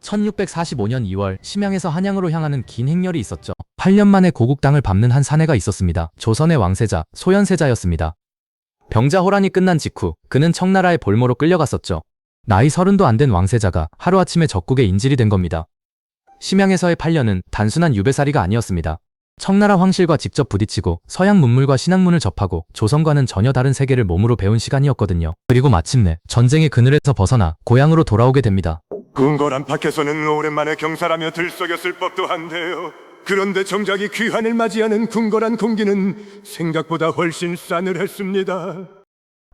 1645년 2월 심양에서 한양으로 향하는 긴 행렬이 있었죠. 8년 만에 고국 땅을 밟는 한 사내가 있었습니다. 조선의 왕세자, 소현세자였습니다. 병자호란이 끝난 직후 그는 청나라의 볼모로 끌려갔었죠. 나이 30도 안 된 왕세자가 하루아침에 적국에 인질이 된 겁니다. 심양에서의 8년은 단순한 유배살이가 아니었습니다. 청나라 황실과 직접 부딪히고 서양 문물과 신학문을 접하고 조선과는 전혀 다른 세계를 몸으로 배운 시간이었거든요. 그리고 마침내 전쟁의 그늘에서 벗어나 고향으로 돌아오게 됩니다. 궁궐 밖에서는 오랜만에 경사라며 들썩였을 법도 한데요. 그런데 정작 이 귀환을 맞이하는 궁궐 공기는 생각보다 훨씬 싸늘했습니다.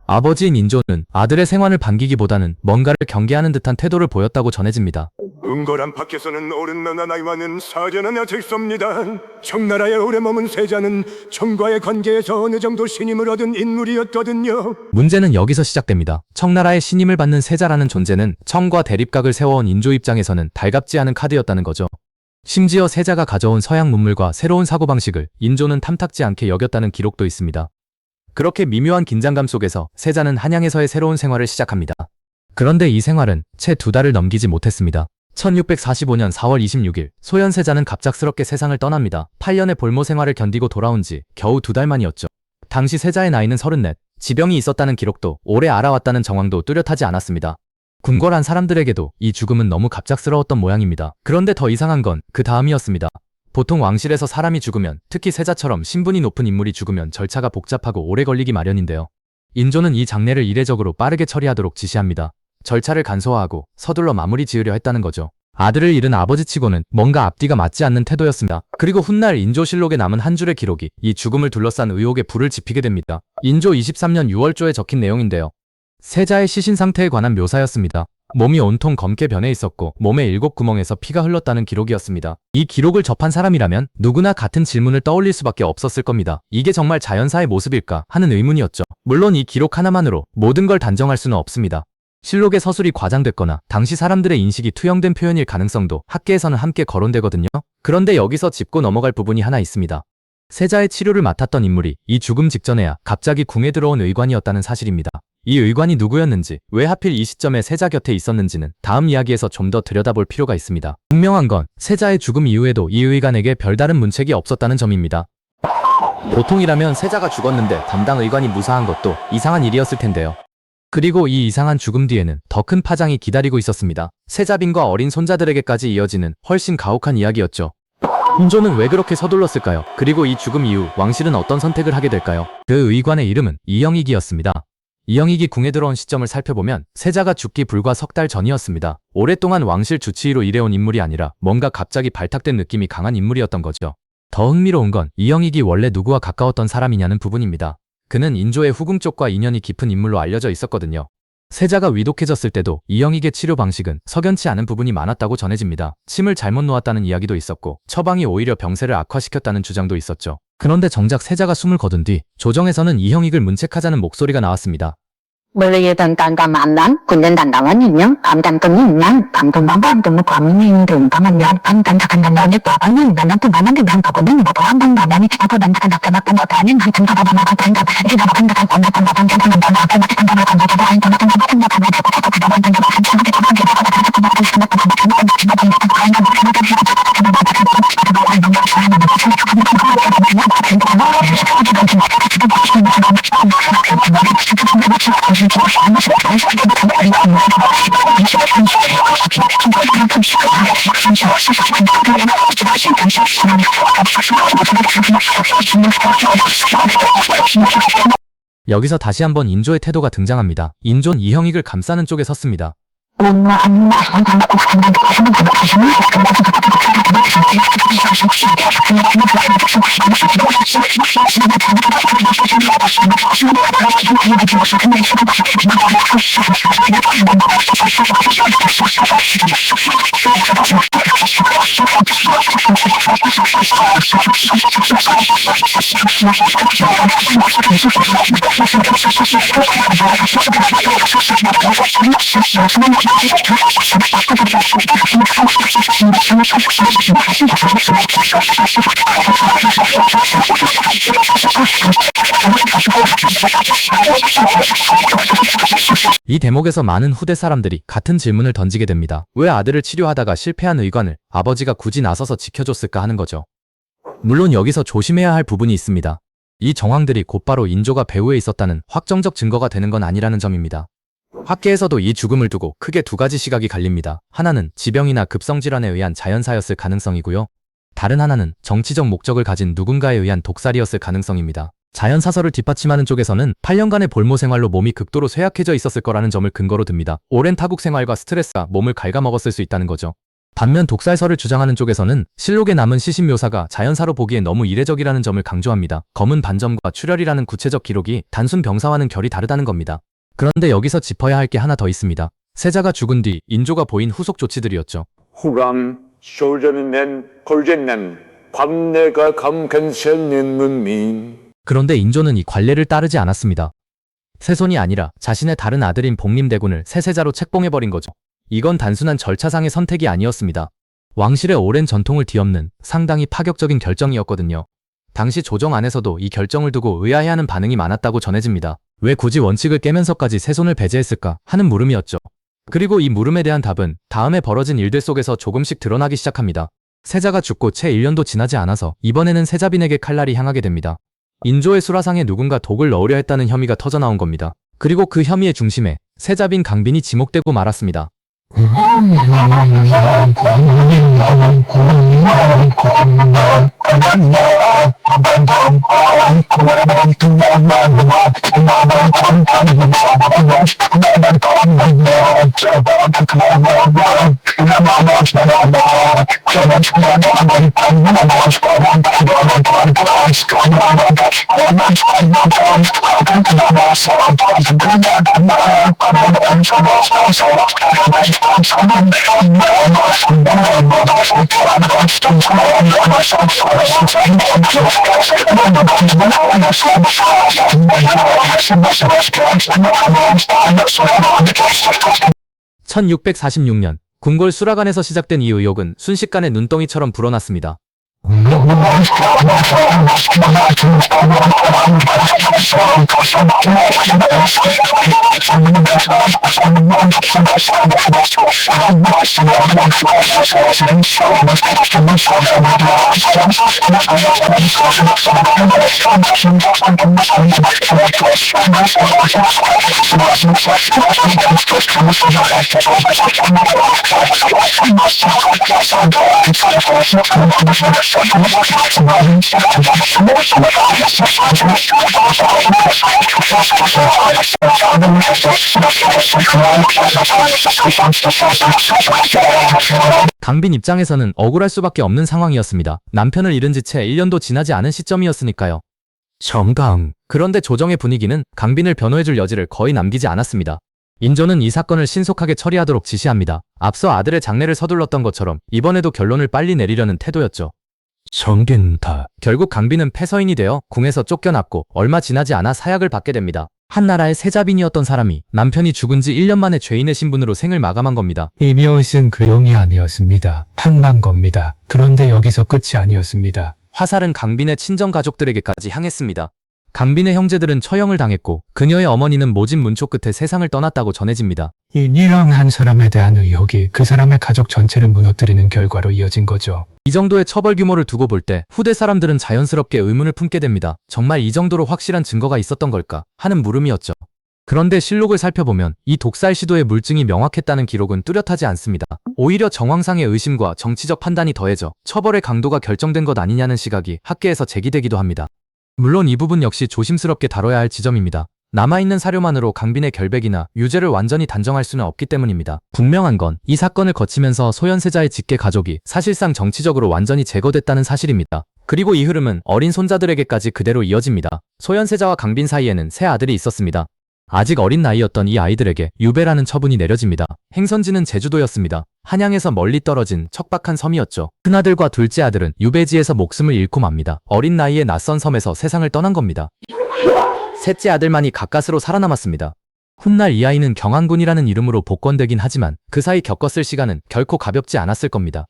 아버지인 인조는 아들의 생환을 반기기보다는 뭔가를 경계하는 듯한 태도를 보였다고 전해집니다. 궁궐 밖에서는 오랜만에 나이 많은 사자는 아직 섭니다. 청나라에 오래 머문 세자는 청과의 관계에서 어느 정도 신임을 얻은 인물이었거든요. 문제는 여기서 시작됩니다. 청나라의 신임을 받는 세자라는 존재는 청과 대립각을 세워온 인조 입장에서는 달갑지 않은 카드였다는 거죠. 심지어 세자가 가져온 서양 문물과 새로운 사고방식을 인조는 탐탁지 않게 여겼다는 기록도 있습니다. 그렇게 미묘한 긴장감 속에서 세자는 한양에서의 새로운 생활을 시작합니다. 그런데 이 생활은 채 2달을 넘기지 못했습니다. 1645년 4월 26일 소현세자는 갑작스럽게 세상을 떠납니다. 8년의 볼모 생활을 견디고 돌아온 지 겨우 2달 만이었죠. 당시 세자의 나이는 34, 지병이 있었다는 기록도 오래 알아왔다는 정황도 뚜렷하지 않았습니다. 궁궐한 사람들에게도 이 죽음은 너무 갑작스러웠던 모양입니다. 그런데 더 이상한 건 그 다음이었습니다. 보통 왕실에서 사람이 죽으면, 특히 세자처럼 신분이 높은 인물이 죽으면 절차가 복잡하고 오래 걸리기 마련인데요. 인조는 이 장례를 이례적으로 빠르게 처리하도록 지시합니다. 절차를 간소화하고 서둘러 마무리 지으려 했다는 거죠. 아들을 잃은 아버지치고는 뭔가 앞뒤가 맞지 않는 태도였습니다. 그리고 훗날 인조실록에 남은 한 줄의 기록이 이 죽음을 둘러싼 의혹에 불을 지피게 됩니다. 인조 23년 6월조에 적힌 내용인데요. 세자의 시신 상태에 관한 묘사였습니다. 몸이 온통 검게 변해 있었고 몸의 7구멍에서 피가 흘렀다는 기록이었습니다. 이 기록을 접한 사람이라면 누구나 같은 질문을 떠올릴 수밖에 없었을 겁니다. 이게 정말 자연사의 모습일까 하는 의문이었죠. 물론 이 기록 하나만으로 모든 걸 단정할 수는 없습니다. 실록의 서술이 과장됐거나 당시 사람들의 인식이 투영된 표현일 가능성도 학계에서는 함께 거론되거든요. 그런데 여기서 짚고 넘어갈 부분이 하나 있습니다. 세자의 치료를 맡았던 인물이 이 죽음 직전에야 갑자기 궁에 들어온 의관이었다는 사실입니다. 이 의관이 누구였는지, 왜 하필 이 시점에 세자 곁에 있었는지는 다음 이야기에서 좀 더 들여다볼 필요가 있습니다. 분명한 건 세자의 죽음 이후에도 이 의관에게 별다른 문책이 없었다는 점입니다. 보통이라면 세자가 죽었는데 담당 의관이 무사한 것도 이상한 일이었을 텐데요. 그리고 이 이상한 죽음 뒤에는 더 큰 파장이 기다리고 있었습니다. 세자빈과 어린 손자들에게까지 이어지는 훨씬 가혹한 이야기였죠. 인조는 왜 그렇게 서둘렀을까요? 그리고 이 죽음 이후 왕실은 어떤 선택을 하게 될까요? 그 의관의 이름은 이영익이었습니다. 이영익이 궁에 들어온 시점을 살펴보면 세자가 죽기 불과 석 달 전이었습니다. 오랫동안 왕실 주치의로 일해온 인물이 아니라 뭔가 갑자기 발탁된 느낌이 강한 인물이었던 거죠. 더 흥미로운 건 이영익이 원래 누구와 가까웠던 사람이냐는 부분입니다. 그는 인조의 후궁 쪽과 인연이 깊은 인물로 알려져 있었거든요. 세자가 위독해졌을 때도 이영익의 치료 방식은 석연치 않은 부분이 많았다고 전해집니다. 침을 잘못 놓았다는 이야기도 있었고 처방이 오히려 병세를 악화시켰다는 주장도 있었죠. 그런데 정작 세자가 숨을 거둔 뒤 조정에서는 이영익을 문책하자는 목소리가 나왔습니다. 물리에 단단과 만난 군den 단단한 인형 감단금 인형 감동방방금 과민인 등방한 면 방단작한 단단의 과방은 나는 그만한 그냥 바보는 뭐도 한방 바람이 아도 단작한 낙자막한 것도 아닌 한참 바바바바바 단작 이자바 한작한 권나쁜 바방 견성은 단작한 낙작한 바방 견성은 한참 바방 여기서 다시 한번 인조의 태도가 등장합니다. 인조는 이영익을 감싸는 쪽에 섰습니다. 이 대목에서 많은 후대 사람들이 같은 질문을 던지게 됩니다. 왜 아들을 치료하다가 실패한 의관을 아버지가 굳이 나서서 지켜줬을까 하는 거죠. 물론 여기서 조심해야 할 부분이 있습니다. 이 정황들이 곧바로 인조가 배후에 있었다는 확정적 증거가 되는 건 아니라는 점입니다. 학계에서도 이 죽음을 두고 크게 두 가지 시각이 갈립니다. 하나는 지병이나 급성질환에 의한 자연사였을 가능성이고요. 다른 하나는 정치적 목적을 가진 누군가에 의한 독살이었을 가능성입니다. 자연사설을 뒷받침하는 쪽에서는 8년간의 볼모 생활로 몸이 극도로 쇠약해져 있었을 거라는 점을 근거로 듭니다. 오랜 타국 생활과 스트레스가 몸을 갉아먹었을 수 있다는 거죠. 반면 독살설을 주장하는 쪽에서는 실록에 남은 시신 묘사가 자연사로 보기엔 너무 이례적이라는 점을 강조합니다. 검은 반점과 출혈이라는 구체적 기록이 단순 병사와는 결이 다르다는 겁니다. 그런데 여기서 짚어야 할 게 하나 더 있습니다. 세자가 죽은 뒤 인조가 보인 후속 조치들이었죠. 후랑 쇼전은 콜젠난 관내가 감간세는 민. 그런데 인조는 이 관례를 따르지 않았습니다. 세손이 아니라 자신의 다른 아들인 복림대군을 세세자로 책봉해버린 거죠. 이건 단순한 절차상의 선택이 아니었습니다. 왕실의 오랜 전통을 뒤엎는 상당히 파격적인 결정이었거든요. 당시 조정 안에서도 이 결정을 두고 의아해하는 반응이 많았다고 전해집니다. 왜 굳이 원칙을 깨면서까지 세손을 배제했을까 하는 물음이었죠. 그리고 이 물음에 대한 답은 다음에 벌어진 일들 속에서 조금씩 드러나기 시작합니다. 세자가 죽고 채 1년도 지나지 않아서 이번에는 세자빈에게 칼날이 향하게 됩니다. 인조의 수라상에 누군가 독을 넣으려 했다는 혐의가 터져나온 겁니다. 그리고 그 혐의의 중심에 세자빈 강빈이 지목되고 말았습니다. (1646년) 궁궐 수라관에서 시작된 이 의혹은 순식간에 눈덩이처럼 불어났습니다. 강빈 입장에서는 억울할 수밖에 없는 상황이었습니다. 남편을 잃은 지 채 1년도 지나지 않은 시점이었으니까요. 정강. 그런데 조정의 분위기는 강빈을 변호해줄 여지를 거의 남기지 않았습니다. 인조는 이 사건을 신속하게 처리하도록 지시합니다. 앞서 아들의 장례를 서둘렀던 것처럼 이번에도 결론을 빨리 내리려는 태도였죠. 정겐다. 결국 강빈은 패서인이 되어 궁에서 쫓겨났고 얼마 지나지 않아 사약을 받게 됩니다. 한나라의 세자빈이었던 사람이 남편이 죽은 지 1년 만에 죄인의 신분으로 생을 마감한 겁니다. 이미옷은 그 용이 아니었습니다. 판난 겁니다. 그런데 여기서 끝이 아니었습니다. 화살은 강빈의 친정 가족들에게까지 향했습니다. 강빈의 형제들은 처형을 당했고 그녀의 어머니는 모진 문초 끝에 세상을 떠났다고 전해집니다. 이 니랑 한 사람에 대한 의혹이 그 사람의 가족 전체를 무너뜨리는 결과로 이어진 거죠. 이 정도의 처벌 규모를 두고 볼 때 후대 사람들은 자연스럽게 의문을 품게 됩니다. 정말 이 정도로 확실한 증거가 있었던 걸까 하는 물음이었죠. 그런데 실록을 살펴보면 이 독살 시도의 물증이 명확했다는 기록은 뚜렷하지 않습니다. 오히려 정황상의 의심과 정치적 판단이 더해져 처벌의 강도가 결정된 것 아니냐는 시각이 학계에서 제기되기도 합니다. 물론 이 부분 역시 조심스럽게 다뤄야 할 지점입니다. 남아있는 사료만으로 강빈의 결백이나 유죄를 완전히 단정할 수는 없기 때문입니다. 분명한 건 이 사건을 거치면서 소현세자의 직계 가족이 사실상 정치적으로 완전히 제거됐다는 사실입니다. 그리고 이 흐름은 어린 손자들에게까지 그대로 이어집니다. 소현세자와 강빈 사이에는 세 아들이 있었습니다. 아직 어린 나이였던 이 아이들에게 유배라는 처분이 내려집니다. 행선지는 제주도였습니다. 한양에서 멀리 떨어진 척박한 섬이었죠. 큰아들과 둘째 아들은 유배지에서 목숨을 잃고 맙니다. 어린 나이에 낯선 섬에서 세상을 떠난 겁니다. 셋째 아들만이 가까스로 살아남았습니다. 훗날 이 아이는 경안군이라는 이름으로 복권되긴 하지만 그 사이 겪었을 시간은 결코 가볍지 않았을 겁니다.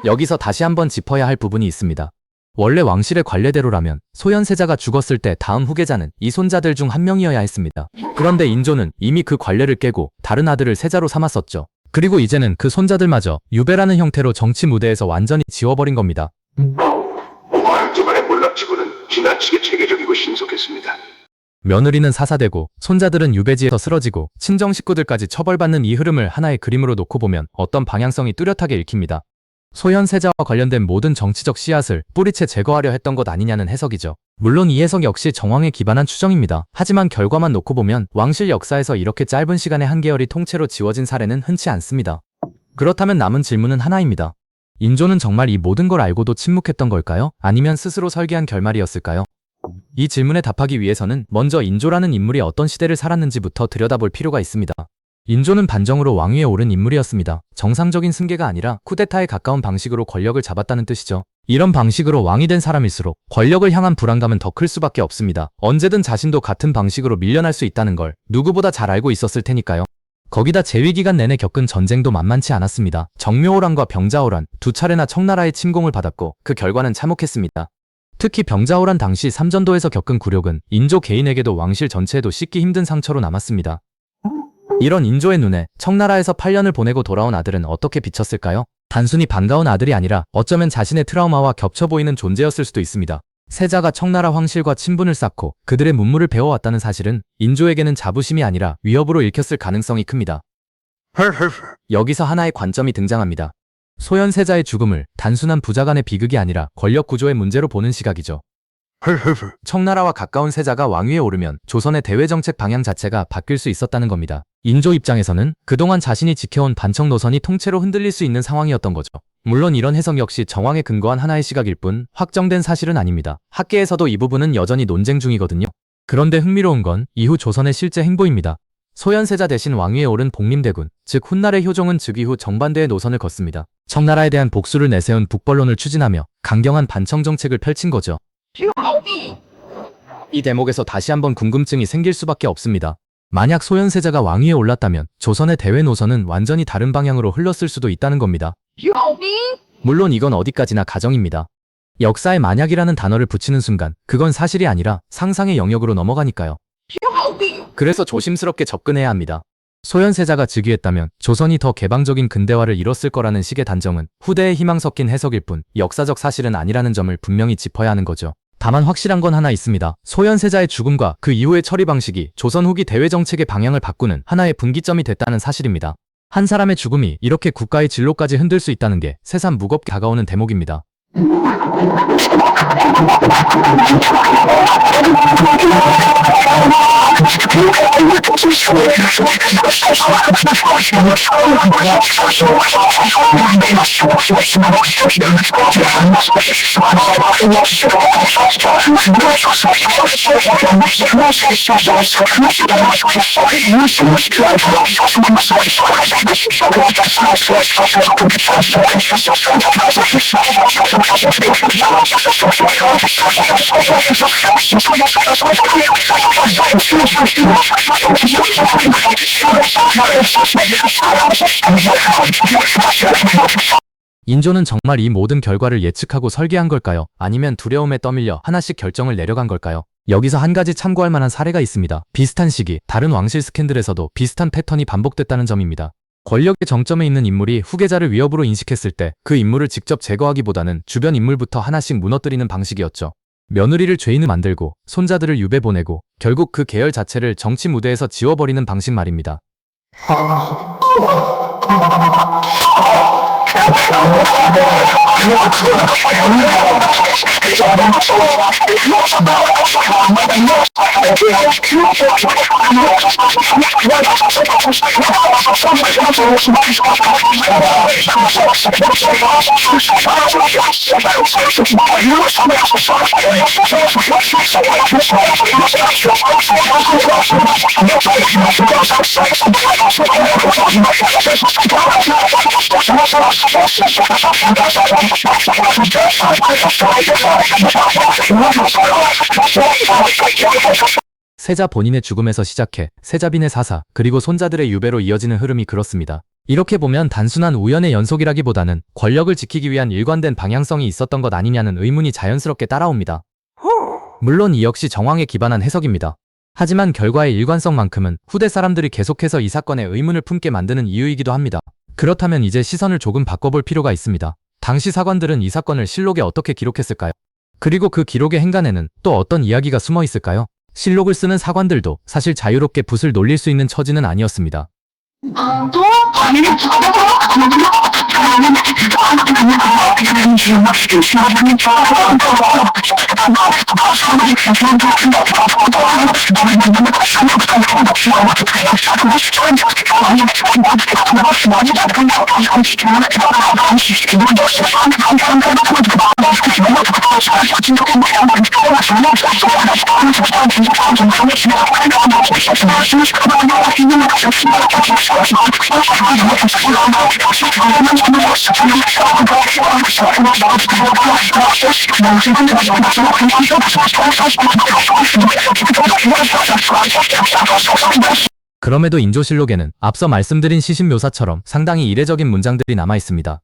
여기서 다시 한번 짚어야 할 부분이 있습니다. 원래 왕실의 관례대로라면 소현세자가 죽었을 때 다음 후계자는 이 손자들 중 한 명이어야 했습니다. 그런데 인조는 이미 그 관례를 깨고 다른 아들을 세자로 삼았었죠. 그리고 이제는 그 손자들마저 유배라는 형태로 정치 무대에서 완전히 지워버린 겁니다. 말투만의 몰락치고는 지나치게 체계적이고 신속했습니다. 며느리는 사사되고 손자들은 유배지에서 쓰러지고 친정 식구들까지 처벌받는 이 흐름을 하나의 그림으로 놓고 보면 어떤 방향성이 뚜렷하게 읽힙니다. 소현세자와 관련된 모든 정치적 씨앗을 뿌리채 제거하려 했던 것 아니냐는 해석이죠. 물론 이 해석 역시 정황에 기반한 추정입니다. 하지만 결과만 놓고 보면 왕실 역사에서 이렇게 짧은 시간에 한 계열이 통째로 지워진 사례는 흔치 않습니다. 그렇다면 남은 질문은 하나입니다. 인조는 정말 이 모든 걸 알고도 침묵했던 걸까요? 아니면 스스로 설계한 결말이었을까요? 이 질문에 답하기 위해서는 먼저 인조라는 인물이 어떤 시대를 살았는지부터 들여다볼 필요가 있습니다. 인조는 반정으로 왕위에 오른 인물이었습니다. 정상적인 승계가 아니라 쿠데타에 가까운 방식으로 권력을 잡았다는 뜻이죠. 이런 방식으로 왕이 된 사람일수록 권력을 향한 불안감은 더 클 수밖에 없습니다. 언제든 자신도 같은 방식으로 밀려날 수 있다는 걸 누구보다 잘 알고 있었을 테니까요. 거기다 재위 기간 내내 겪은 전쟁도 만만치 않았습니다. 정묘호란과 병자호란, 두 차례나 청나라의 침공을 받았고 그 결과는 참혹했습니다. 특히 병자호란 당시 삼전도에서 겪은 굴욕은 인조 개인에게도 왕실 전체에도 씻기 힘든 상처로 남았습니다. 이런 인조의 눈에 청나라에서 8년을 보내고 돌아온 아들은 어떻게 비쳤을까요? 단순히 반가운 아들이 아니라 어쩌면 자신의 트라우마와 겹쳐 보이는 존재였을 수도 있습니다. 세자가 청나라 황실과 친분을 쌓고 그들의 문물을 배워왔다는 사실은 인조에게는 자부심이 아니라 위협으로 읽혔을 가능성이 큽니다. 여기서 하나의 관점이 등장합니다. 소현세자의 죽음을 단순한 부자간의 비극이 아니라 권력 구조의 문제로 보는 시각이죠. 청나라와 가까운 세자가 왕위에 오르면 조선의 대외정책 방향 자체가 바뀔 수 있었다는 겁니다. 인조 입장에서는 그동안 자신이 지켜온 반청 노선이 통째로 흔들릴 수 있는 상황이었던 거죠. 물론 이런 해석 역시 정황에 근거한 하나의 시각일 뿐 확정된 사실은 아닙니다. 학계에서도 이 부분은 여전히 논쟁 중이거든요. 그런데 흥미로운 건 이후 조선의 실제 행보입니다. 소현세자 대신 왕위에 오른 복림대군, 즉 훗날의 효종은 즉위 후 정반대의 노선을 걷습니다. 청나라에 대한 복수를 내세운 북벌론을 추진하며 강경한 반청 정책을 펼친 거죠. 이 대목에서 다시 한번 궁금증이 생길 수밖에 없습니다. 만약 소현세자가 왕위에 올랐다면 조선의 대외 노선은 완전히 다른 방향으로 흘렀을 수도 있다는 겁니다. 물론 이건 어디까지나 가정입니다. 역사에 만약이라는 단어를 붙이는 순간 그건 사실이 아니라 상상의 영역으로 넘어가니까요. 그래서 조심스럽게 접근해야 합니다. 소현세자가 즉위했다면 조선이 더 개방적인 근대화를 이뤘을 거라는 식의 단정은 후대의 희망 섞인 해석일 뿐 역사적 사실은 아니라는 점을 분명히 짚어야 하는 거죠. 다만 확실한 건 하나 있습니다. 소현세자의 죽음과 그 이후의 처리 방식이 조선 후기 대외 정책의 방향을 바꾸는 하나의 분기점이 됐다는 사실입니다. 한 사람의 죽음이 이렇게 국가의 진로까지 흔들 수 있다는 게 새삼 무겁게 다가오는 대목입니다. 인조는 정말 이 모든 결과를 예측하고 설계한 걸까요? 아니면 두려움에 떠밀려 하나씩 결정을 내려간 걸까요? 여기서 한 가지 참고할 만한 사례가 있습니다. 비슷한 시기, 다른 왕실 스캔들에서도 비슷한 패턴이 반복됐다는 점입니다. 권력의 정점에 있는 인물이 후계자를 위협으로 인식했을 때 그 인물을 직접 제거하기보다는 주변 인물부터 하나씩 무너뜨리는 방식이었죠. 며느리를 죄인을 만들고 손자들을 유배 보내고 결국 그 계열 자체를 정치 무대에서 지워버리는 방식 말입니다. 세자 본인의 죽음에서 시작해 세자빈의 사사 그리고 손자들의 유배로 이어지는 흐름이 그렇습니다. 이렇게 보면 단순한 우연의 연속이라기보다는 권력을 지키기 위한 일관된 방향성이 있었던 것 아니냐는 의문이 자연스럽게 따라옵니다. 물론 이 역시 정황에 기반한 해석입니다. 하지만 결과의 일관성만큼은 후대 사람들이 계속해서 이 사건에 의문을 품게 만드는 이유이기도 합니다. 그렇다면 이제 시선을 조금 바꿔볼 필요가 있습니다. 당시 사관들은 이 사건을 실록에 어떻게 기록했을까요? 그리고 그 기록의 행간에는 또 어떤 이야기가 숨어 있을까요? 실록을 쓰는 사관들도 사실 자유롭게 붓을 놀릴 수 있는 처지는 아니었습니다. 그럼에도 인조실록에는 앞서 말씀드린 시신 묘사처럼 상당히 이례적인 문장들이 남아 있습니다.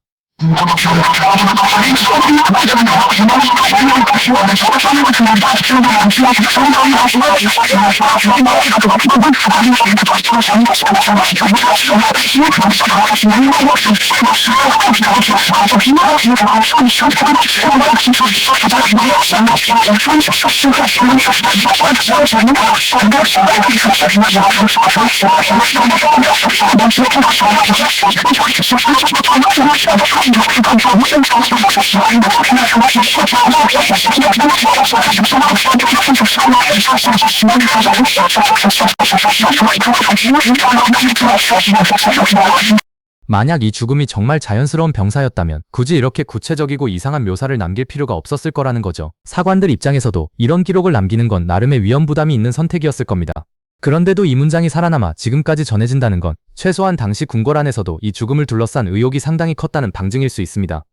만약 이 죽음이 정말 자연스러운 병사였다면 굳이 이렇게 구체적이고 이상한 묘사를 남길 필요가 없었을 거라는 거죠. 사관들 입장에서도 이런 기록을 남기는 건 나름의 위험 부담이 있는 선택이었을 겁니다. 그런데도 이 문장이 살아남아 지금까지 전해진다는 건 최소한 당시 궁궐안에서도 이 죽음을 둘러싼 의혹이 상당히 컸다는 방증일 수 있습니다.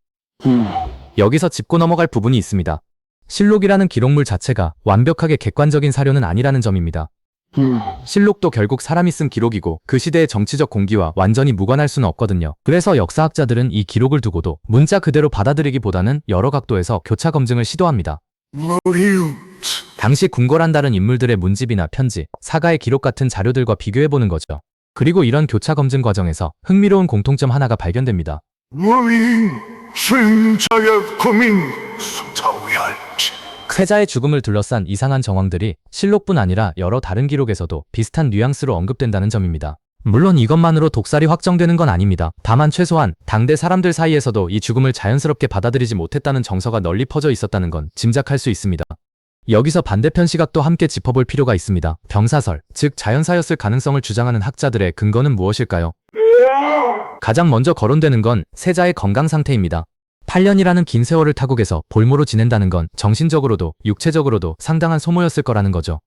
여기서 짚고 넘어갈 부분이 있습니다. 실록이라는 기록물 자체가 완벽하게 객관적인 사료는 아니라는 점입니다. 실록도 결국 사람이 쓴 기록이고 그 시대의 정치적 공기와 완전히 무관할 수는 없거든요. 그래서 역사학자들은 이 기록을 두고도 문자 그대로 받아들이기보다는 여러 각도에서 교차 검증을 시도합니다. 당시 궁궐안 다른 인물들의 문집이나 편지, 사가의 기록 같은 자료들과 비교해보는 거죠. 그리고 이런 교차 검증 과정에서 흥미로운 공통점 하나가 발견됩니다. 승자의 고민 소타위할지 세자의 죽음을 둘러싼 이상한 정황들이 실록뿐 아니라 여러 다른 기록에서도 비슷한 뉘앙스로 언급된다는 점입니다. 물론 이것만으로 독살이 확정되는 건 아닙니다. 다만 최소한 당대 사람들 사이에서도 이 죽음을 자연스럽게 받아들이지 못했다는 정서가 널리 퍼져 있었다는 건 짐작할 수 있습니다. 여기서 반대편 시각도 함께 짚어볼 필요가 있습니다. 병사설, 즉 자연사였을 가능성을 주장하는 학자들의 근거는 무엇일까요? 가장 먼저 거론되는 건 세자의 건강 상태입니다. 8년이라는 긴 세월을 타국에서 볼모로 지낸다는 건 정신적으로도 육체적으로도 상당한 소모였을 거라는 거죠.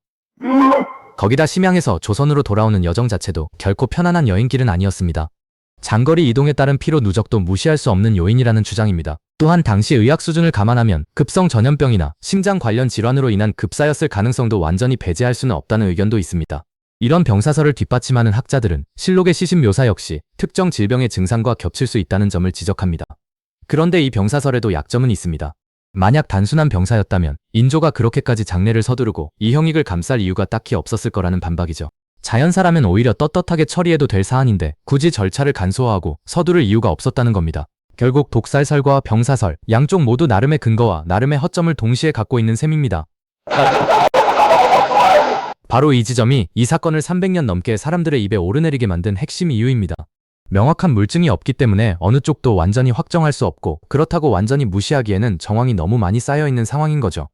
거기다 심양에서 조선으로 돌아오는 여정 자체도 결코 편안한 여행길은 아니었습니다. 장거리 이동에 따른 피로 누적도 무시할 수 없는 요인이라는 주장입니다. 또한 당시 의학 수준을 감안하면 급성 전염병이나 심장 관련 질환으로 인한 급사였을 가능성도 완전히 배제할 수는 없다는 의견도 있습니다. 이런 병사설을 뒷받침하는 학자들은 실록의 시신 묘사 역시 특정 질병의 증상과 겹칠 수 있다는 점을 지적합니다. 그런데 이 병사설에도 약점은 있습니다. 만약 단순한 병사였다면 인조가 그렇게까지 장례를 서두르고 이 형익을 감쌀 이유가 딱히 없었을 거라는 반박이죠. 자연사라면 오히려 떳떳하게 처리해도 될 사안인데 굳이 절차를 간소화하고 서두를 이유가 없었다는 겁니다. 결국 독살설과 병사설 양쪽 모두 나름의 근거와 나름의 허점을 동시에 갖고 있는 셈입니다. 바로 이 지점이 이 사건을 300년 넘게 사람들의 입에 오르내리게 만든 핵심 이유입니다. 명확한 물증이 없기 때문에 어느 쪽도 완전히 확정할 수 없고 그렇다고 완전히 무시하기에는 정황이 너무 많이 쌓여있는 상황인 거죠.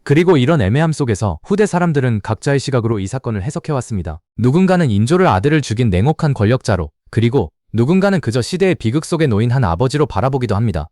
그리고 이런 애매함 속에서 후대 사람들은 각자의 시각으로 이 사건을 해석해왔습니다. 누군가는 인조를 아들을 죽인 냉혹한 권력자로, 그리고 누군가는 그저 시대의 비극 속에 놓인 한 아버지로 바라보기도 합니다.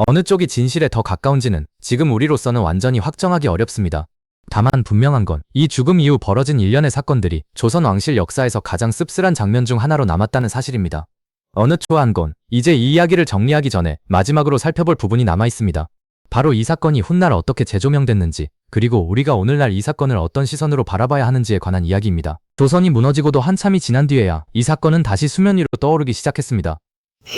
어느 쪽이 진실에 더 가까운지는 지금 우리로서는 완전히 확정하기 어렵습니다. 다만 분명한 건 이 죽음 이후 벌어진 일련의 사건들이 조선 왕실 역사에서 가장 씁쓸한 장면 중 하나로 남았다는 사실입니다. 어느 초한 건 이제 이 이야기를 정리하기 전에 마지막으로 살펴볼 부분이 남아 있습니다. 바로 이 사건이 훗날 어떻게 재조명됐는지, 그리고 우리가 오늘날 이 사건을 어떤 시선으로 바라봐야 하는지에 관한 이야기입니다. 조선이 무너지고도 한참이 지난 뒤에야 이 사건은 다시 수면 위로 떠오르기 시작했습니다.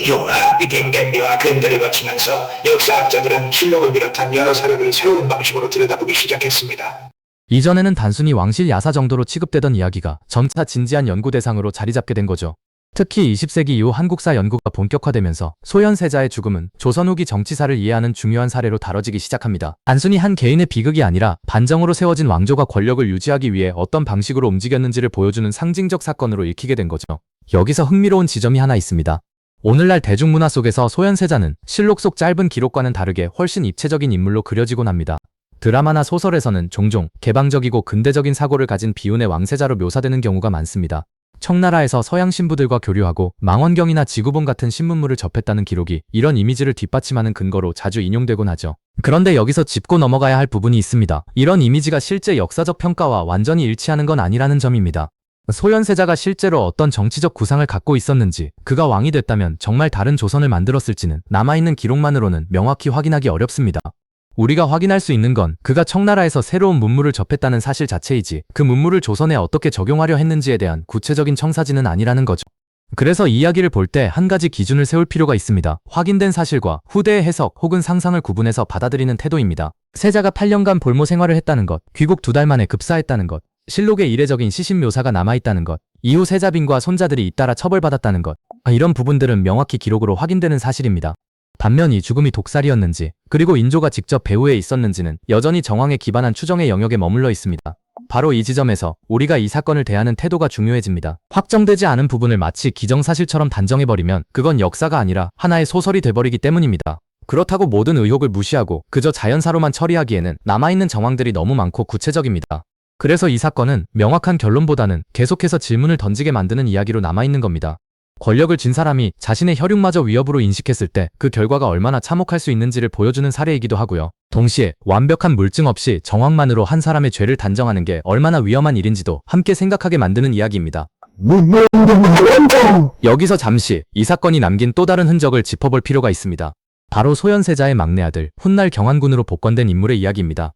용화 갱갱미와 근대를 거치면서 역사학자들은 실록을 비롯한 여러 사료를 새로운 방식으로 들여다보기 시작했습니다. 이전에는 단순히 왕실 야사 정도로 취급되던 이야기가 점차 진지한 연구 대상으로 자리 잡게 된 거죠. 특히 20세기 이후 한국사 연구가 본격화되면서 소현세자의 죽음은 조선 후기 정치사를 이해하는 중요한 사례로 다뤄지기 시작합니다. 단순히 한 개인의 비극이 아니라 반정으로 세워진 왕조가 권력을 유지하기 위해 어떤 방식으로 움직였는지를 보여주는 상징적 사건으로 읽히게 된 거죠. 여기서 흥미로운 지점이 하나 있습니다. 오늘날 대중문화 속에서 소현세자는 실록 속 짧은 기록과는 다르게 훨씬 입체적인 인물로 그려지곤 합니다. 드라마나 소설에서는 종종 개방적이고 근대적인 사고를 가진 비운의 왕세자로 묘사되는 경우가 많습니다. 청나라에서 서양 신부들과 교류하고 망원경이나 지구본 같은 신문물을 접했다는 기록이 이런 이미지를 뒷받침하는 근거로 자주 인용되곤 하죠. 그런데 여기서 짚고 넘어가야 할 부분이 있습니다. 이런 이미지가 실제 역사적 평가와 완전히 일치하는 건 아니라는 점입니다. 소현세자가 실제로 어떤 정치적 구상을 갖고 있었는지, 그가 왕이 됐다면 정말 다른 조선을 만들었을지는 남아있는 기록만으로는 명확히 확인하기 어렵습니다. 우리가 확인할 수 있는 건 그가 청나라에서 새로운 문물을 접했다는 사실 자체이지, 그 문물을 조선에 어떻게 적용하려 했는지에 대한 구체적인 청사진은 아니라는 거죠. 그래서 이야기를 볼 때 한 가지 기준을 세울 필요가 있습니다. 확인된 사실과 후대의 해석 혹은 상상을 구분해서 받아들이는 태도입니다. 세자가 8년간 볼모 생활을 했다는 것, 귀국 2달 만에 급사했다는 것, 실록에 이례적인 시신 묘사가 남아있다는 것, 이후 세자빈과 손자들이 잇따라 처벌받았다는 것, 이런 부분들은 명확히 기록으로 확인되는 사실입니다. 반면 이 죽음이 독살이었는지, 그리고 인조가 직접 배후에 있었는지는 여전히 정황에 기반한 추정의 영역에 머물러 있습니다. 바로 이 지점에서 우리가 이 사건을 대하는 태도가 중요해집니다. 확정되지 않은 부분을 마치 기정사실처럼 단정해버리면 그건 역사가 아니라 하나의 소설이 돼버리기 때문입니다. 그렇다고 모든 의혹을 무시하고 그저 자연사로만 처리하기에는 남아있는 정황들이 너무 많고 구체적입니다. 그래서 이 사건은 명확한 결론보다는 계속해서 질문을 던지게 만드는 이야기로 남아있는 겁니다. 권력을 쥔 사람이 자신의 혈육마저 위협으로 인식했을 때 그 결과가 얼마나 참혹할 수 있는지를 보여주는 사례이기도 하고요. 동시에 완벽한 물증 없이 정황만으로 한 사람의 죄를 단정하는 게 얼마나 위험한 일인지도 함께 생각하게 만드는 이야기입니다. 여기서 잠시 이 사건이 남긴 또 다른 흔적을 짚어볼 필요가 있습니다. 바로 소현세자의 막내 아들, 훗날 경환군으로 복권된 인물의 이야기입니다.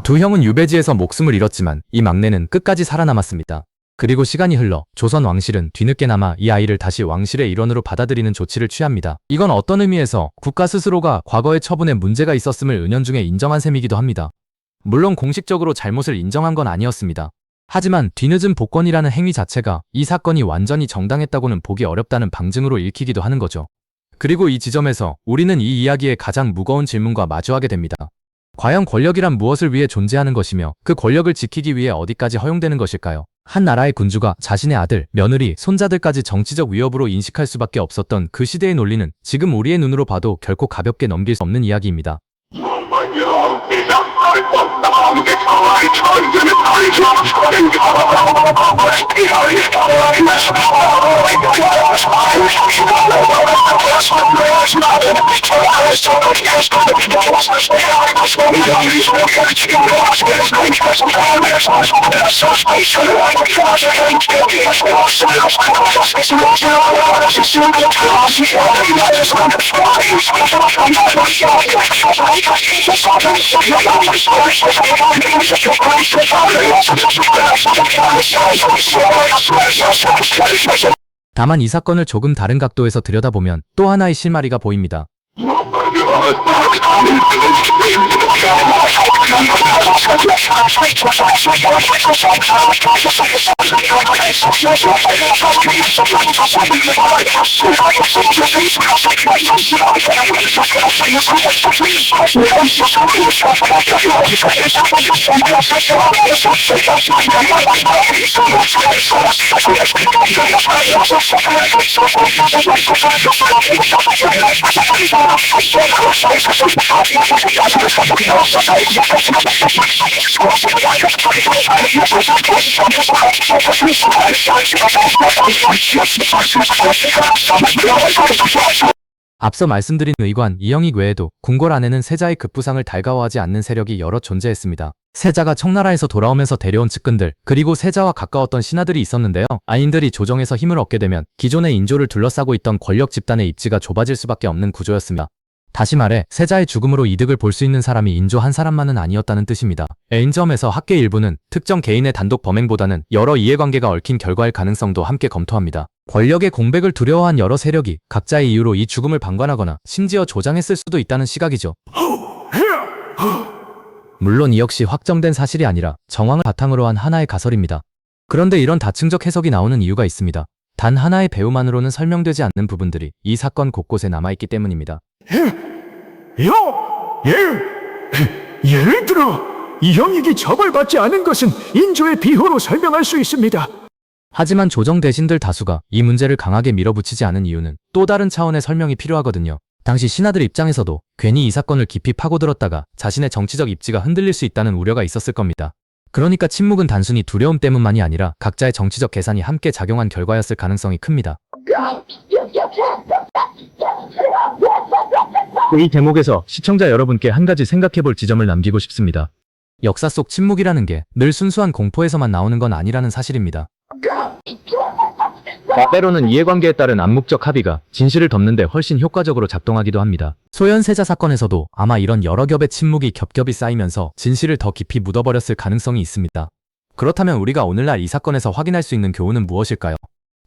두 형은 유배지에서 목숨을 잃었지만 이 막내는 끝까지 살아남았습니다. 그리고 시간이 흘러 조선 왕실은 뒤늦게나마 이 아이를 다시 왕실의 일원으로 받아들이는 조치를 취합니다. 이건 어떤 의미에서 국가 스스로가 과거의 처분에 문제가 있었음을 은연중에 인정한 셈이기도 합니다. 물론 공식적으로 잘못을 인정한 건 아니었습니다. 하지만 뒤늦은 복권이라는 행위 자체가 이 사건이 완전히 정당했다고는 보기 어렵다는 방증으로 읽히기도 하는 거죠. 그리고 이 지점에서 우리는 이 이야기의 가장 무거운 질문과 마주하게 됩니다. 과연 권력이란 무엇을 위해 존재하는 것이며 그 권력을 지키기 위해 어디까지 허용되는 것일까요? 한 나라의 군주가 자신의 아들, 며느리, 손자들까지 정치적 위협으로 인식할 수밖에 없었던 그 시대의 논리는 지금 우리의 눈으로 봐도 결코 가볍게 넘길 수 없는 이야기입니다. 다만 이 사건을 조금 다른 각도에서 들여다보면 또 하나의 실마리가 보입니다. 앞서 말씀드린 의관, 이영익 외에도 궁궐 안에는 세자의 급부상을 달가워하지 않는 세력이 여러 존재했습니다. 세자가 청나라에서 돌아오면서 데려온 측근들, 그리고 세자와 가까웠던 신하들이 있었는데요. 아인들이 조정에서 힘을 얻게 되면 기존의 인조를 둘러싸고 있던 권력 집단의 입지가 좁아질 수밖에 없는 구조였습니다. 다시 말해 세자의 죽음으로 이득을 볼 수 있는 사람이 인조 한 사람만은 아니었다는 뜻입니다. N점에서 학계 일부는 특정 개인의 단독 범행보다는 여러 이해관계가 얽힌 결과일 가능성도 함께 검토합니다. 권력의 공백을 두려워한 여러 세력이 각자의 이유로 이 죽음을 방관하거나 심지어 조장했을 수도 있다는 시각이죠. 물론 이 역시 확정된 사실이 아니라 정황을 바탕으로 한 하나의 가설입니다. 그런데 이런 다층적 해석이 나오는 이유가 있습니다. 단 하나의 배우만으로는 설명되지 않는 부분들이 이 사건 곳곳에 남아있기 때문입니다. 예를 들어 이영익이 처벌받지 않은 것은 인조의 비호로 설명할 수 있습니다. 하지만 조정 대신들 다수가 이 문제를 강하게 밀어붙이지 않은 이유는 또 다른 차원의 설명이 필요하거든요. 당시 신하들 입장에서도 괜히 이 사건을 깊이 파고들었다가 자신의 정치적 입지가 흔들릴 수 있다는 우려가 있었을 겁니다. 그러니까 침묵은 단순히 두려움 때문만이 아니라 각자의 정치적 계산이 함께 작용한 결과였을 가능성이 큽니다. 이 대목에서 시청자 여러분께 한 가지 생각해볼 지점을 남기고 싶습니다. 역사 속 침묵이라는 게 늘 순수한 공포에서만 나오는 건 아니라는 사실입니다. 때로는 이해관계에 따른 암묵적 합의가 진실을 덮는데 훨씬 효과적으로 작동하기도 합니다. 소현세자 사건에서도 아마 이런 여러 겹의 침묵이 겹겹이 쌓이면서 진실을 더 깊이 묻어버렸을 가능성이 있습니다. 그렇다면 우리가 오늘날 이 사건에서 확인할 수 있는 교훈은 무엇일까요?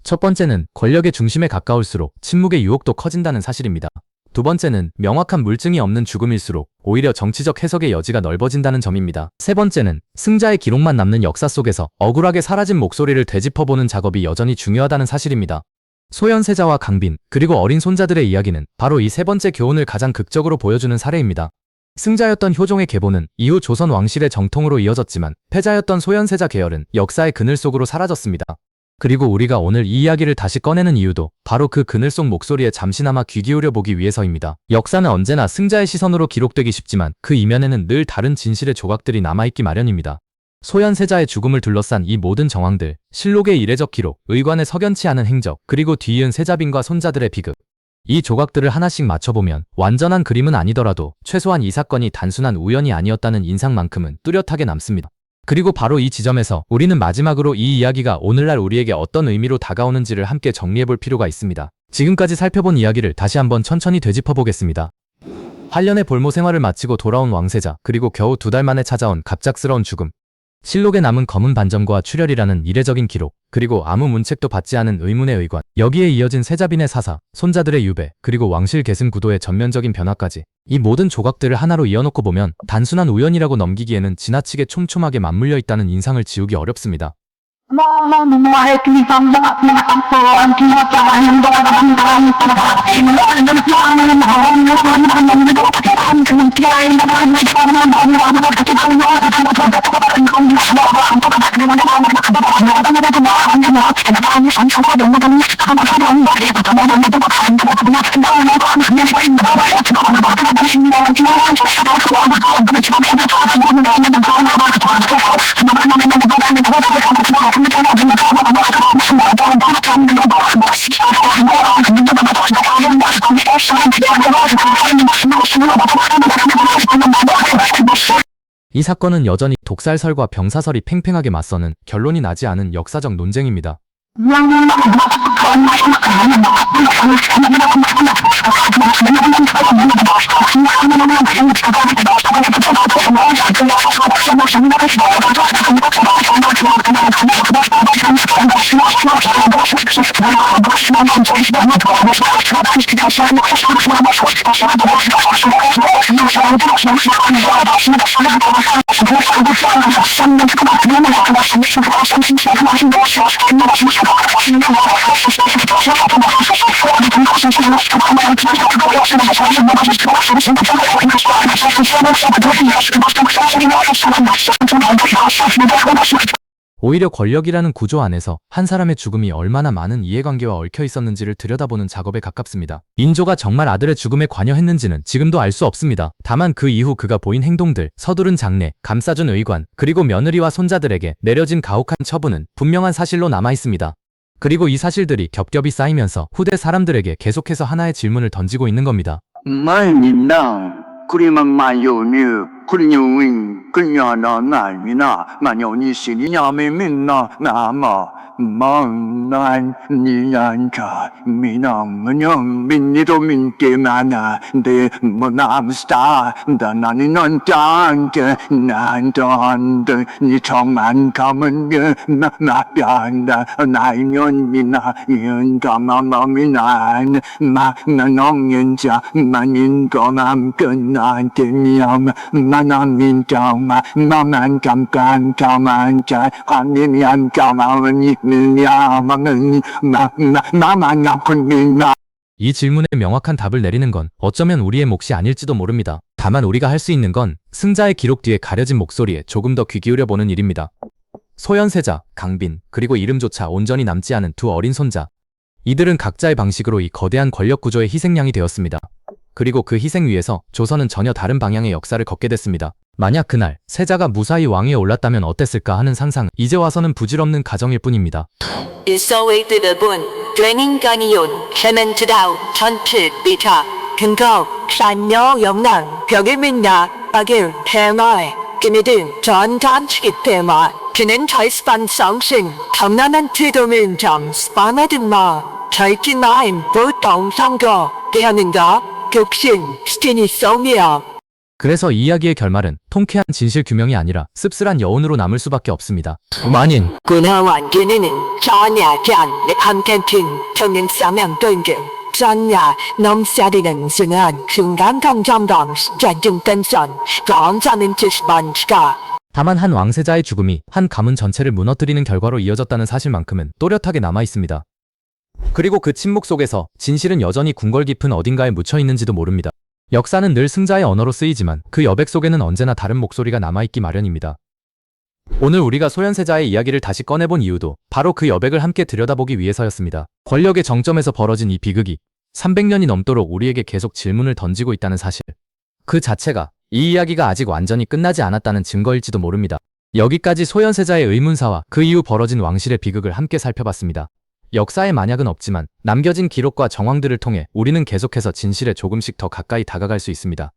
첫 번째는 권력의 중심에 가까울수록 침묵의 유혹도 커진다는 사실입니다. 두 번째는 명확한 물증이 없는 죽음일수록 오히려 정치적 해석의 여지가 넓어진다는 점입니다. 세 번째는 승자의 기록만 남는 역사 속에서 억울하게 사라진 목소리를 되짚어보는 작업이 여전히 중요하다는 사실입니다. 소현세자와 강빈, 그리고 어린 손자들의 이야기는 바로 이 세 번째 교훈을 가장 극적으로 보여주는 사례입니다. 승자였던 효종의 계보는 이후 조선 왕실의 정통으로 이어졌지만 패자였던 소현세자 계열은 역사의 그늘 속으로 사라졌습니다. 그리고 우리가 오늘 이 이야기를 다시 꺼내는 이유도 바로 그 그늘 속 목소리에 잠시나마 귀 기울여 보기 위해서입니다. 역사는 언제나 승자의 시선으로 기록되기 쉽지만 그 이면에는 늘 다른 진실의 조각들이 남아있기 마련입니다. 소현세자의 죽음을 둘러싼 이 모든 정황들, 실록의 이례적 기록, 의관의 석연치 않은 행적, 그리고 뒤이은 세자빈과 손자들의 비극. 이 조각들을 하나씩 맞춰보면 완전한 그림은 아니더라도 최소한 이 사건이 단순한 우연이 아니었다는 인상만큼은 뚜렷하게 남습니다. 그리고 바로 이 지점에서 우리는 마지막으로 이 이야기가 오늘날 우리에게 어떤 의미로 다가오는지를 함께 정리해볼 필요가 있습니다. 지금까지 살펴본 이야기를 다시 한번 천천히 되짚어보겠습니다. 8년의 볼모 생활을 마치고 돌아온 왕세자, 그리고 겨우 2달 만에 찾아온 갑작스러운 죽음. 실록에 남은 검은 반점과 출혈이라는 이례적인 기록, 그리고 아무 문책도 받지 않은 의문의 의관, 여기에 이어진 세자빈의 사사, 손자들의 유배, 그리고 왕실 계승 구도의 전면적인 변화까지 이 모든 조각들을 하나로 이어놓고 보면 단순한 우연이라고 넘기기에는 지나치게 촘촘하게 맞물려 있다는 인상을 지우기 어렵습니다. 이 사건은 여전히 독살설과 병사설이 팽팽하게 맞서는 결론이 나지 않은 역사적 논쟁입니다. 오히려 권력이라는 구조 안에서 한 사람의 죽음이 얼마나 많은 이해관계와 얽혀 있었는지를 들여다보는 작업에 가깝습니다. 인조가 정말 아들의 죽음에 관여했는지는 지금도 알 수 없습니다. 다만 그 이후 그가 보인 행동들, 서두른 장례, 감싸준 의관, 그리고 며느리와 손자들에게 내려진 가혹한 처분은 분명한 사실로 남아있습니다. 그리고 이 사실들이 겹겹이 쌓이면서 후대 사람들에게 계속해서 하나의 질문을 던지고 있는 겁니다. 말입니다. 그리만 마요뉴 굴뉴잉 굴냐나 날미나 마녀니 시니냐미 민나 나마 마난 니안카 미나문영 민니도 민게 많아 데 뭐남스타 다나니 넌딴게 난딴데 니 정만 가면 나나변다 나이면 미나 인가마마미난 마나농연자 만인거맘 끝난테니엄 마나민가마 마만감감감한자 환미미안감마니 밀야망은 마만 아픈 민나. 이 질문에 명확한 답을 내리는 건 어쩌면 우리의 몫이 아닐지도 모릅니다. 다만 우리가 할 수 있는 건 승자의 기록 뒤에 가려진 목소리에 조금 더 귀 기울여 보는 일입니다. 소현세자, 강빈, 그리고 이름조차 온전히 남지 않은 두 어린 손자. 이들은 각자의 방식으로 이 거대한 권력 구조의 희생양이 되었습니다. 그리고 그 희생 위에서 조선은 전혀 다른 방향의 역사를 걷게 됐습니다. 만약 그날 세자가 무사히 왕위에 올랐다면 어땠을까 하는 상상은 이제 와서는 부질없는 가정일 뿐입니다. 일소의 뜻은 truyền 인간이온 세멘트다우 전체 비타 근거 산녀 영랑 벽을 민나 박일 대마에 김이등 전 단축이 대마 그는 절스반 성승 탐난한 태도는 점 스파마든마 절진마임 보통 선거 대하는가 격신 스티니 소미야. 그래서 이 이야기의 결말은 통쾌한 진실 규명이 아니라 씁쓸한 여운으로 남을 수밖에 없습니다. 만인 군화wan 기능은 전야 잔 함께튼 청년 사명 등등 전야 넘사리는 순한 순간 감정동 전중 땐선 감자는 뜻반가. 다만 한 왕세자의 죽음이 한 가문 전체를 무너뜨리는 결과로 이어졌다는 사실만큼은 또렷하게 남아 있습니다. 그리고 그 침묵 속에서 진실은 여전히 궁궐 깊은 어딘가에 묻혀 있는지도 모릅니다. 역사는 늘 승자의 언어로 쓰이지만 그 여백 속에는 언제나 다른 목소리가 남아있기 마련입니다. 오늘 우리가 소현세자의 이야기를 다시 꺼내본 이유도 바로 그 여백을 함께 들여다보기 위해서였습니다. 권력의 정점에서 벌어진 이 비극이 300년이 넘도록 우리에게 계속 질문을 던지고 있다는 사실. 그 자체가 이 이야기가 아직 완전히 끝나지 않았다는 증거일지도 모릅니다. 여기까지 소현세자의 의문사와 그 이후 벌어진 왕실의 비극을 함께 살펴봤습니다. 역사의 만약은 없지만 남겨진 기록과 정황들을 통해 우리는 계속해서 진실에 조금씩 더 가까이 다가갈 수 있습니다.